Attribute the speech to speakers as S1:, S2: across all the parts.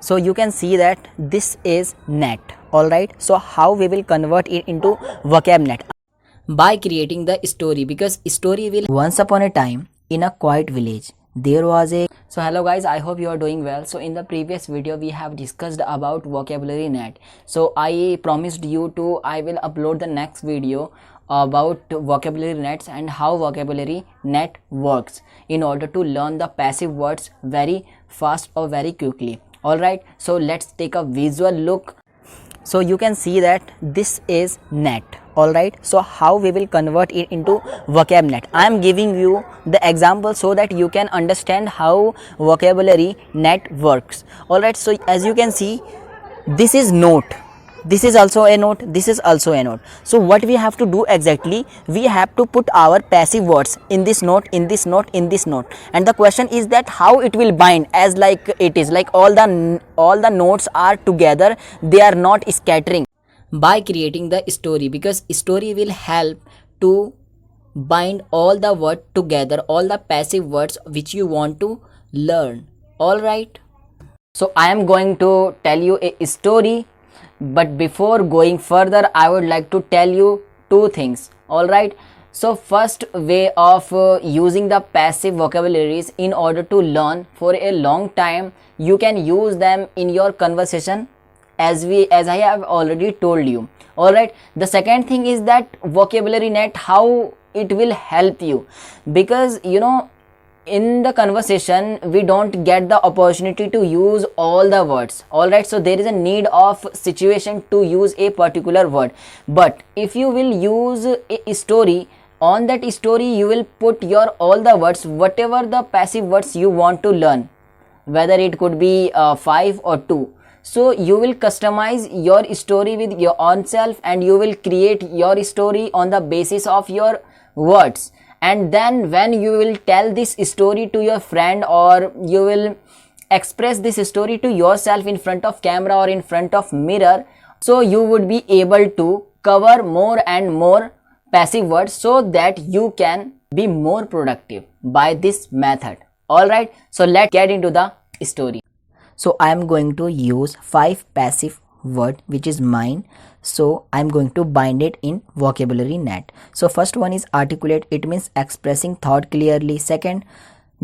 S1: So you can see that this is net. Alright, so how we will convert it into vocab net? By creating the story, because story will once upon a time in a quiet village there was a. So hello guys, I hope you are doing well. So in the previous video we have discussed about vocabulary net. So I promised you to I will upload the next video about vocabulary nets and how vocabulary net works in order to learn the passive words very fast or very quickly. Alright, so let's take a visual look. So you can see that this is net. Alright, so how we will convert it into vocab net? I am giving you the example so that you can understand how vocabulary net works. Alright, so as you can see, this is note, this is also a note, this is also a note. So what we have to do exactly, we have to put our passive words in this note, in this note, in this note, and the question is that how it will bind, as like it is like all the notes are together, they are not scattering. By creating the story, because story will help to bind all the words together, all the passive words which you want to learn. All right, so I am going to tell you a story, but before going further I would like to tell you two things. All right, so first way of using the passive vocabularies in order to learn for a long time, you can use them in your conversation, as I have already told you. All right, the second thing is that vocabulary net, how it will help you, because you know in the conversation we don't get the opportunity to use all the words. All right, so there is a need of situation to use a particular word, but if you will use a story, on that story you will put your all the words, whatever the passive words you want to learn, whether it could be 5 or 2. So you will customize your story with your own self, and you will create your story on the basis of your words. And then when you will tell this story to your friend, or you will express this story to yourself in front of camera or in front of mirror, so you would be able to cover more and more passive words so that you can be more productive by this method. All right, so let's get into the story. So I am going to use 5 passive word which is mine. So I am going to bind it in vocabulary net. So first one is articulate, it means expressing thought clearly. Second,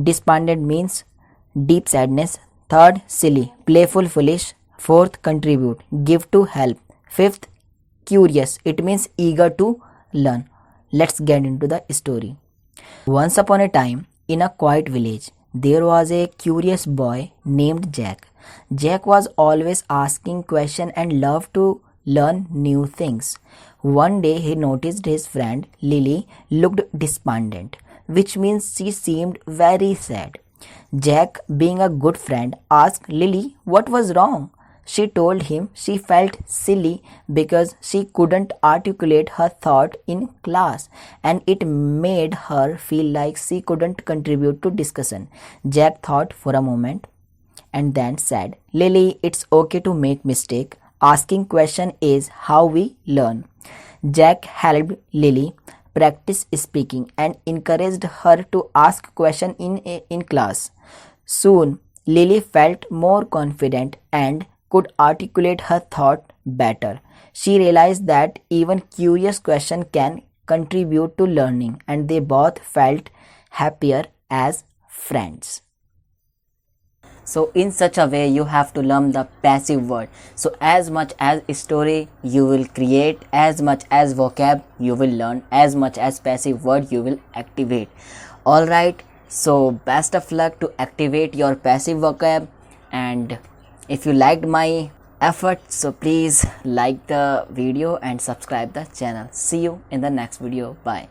S1: despondent means deep sadness. Third, silly, playful, foolish. Fourth, contribute, give to help. Fifth, curious, it means eager to learn. Let's get into the story. Once upon a time in a quiet village there was a curious boy named Jack. Jack was always asking questions and loved to learn new things. One day he noticed his friend Lily looked despondent, which means she seemed very sad. Jack, being a good friend, asked Lily what was wrong. She told him she felt silly because she couldn't articulate her thought in class, and it made her feel like she couldn't contribute to discussion. Jack thought for a moment and then said, Lily, it's okay to make mistake. Asking question is how we learn. Jack helped Lily practice speaking and encouraged her to ask question in class. Soon, Lily felt more confident and could articulate her thought better. She realized that even curious question can contribute to learning, and they both felt happier as friends. So in such a way you have to learn the passive word. So as much as story you will create, as much as vocab you will learn, as much as passive word you will activate. All right, so best of luck to activate your passive vocab. And if you liked my effort, so please like the video and subscribe the channel. See you in the next video. Bye.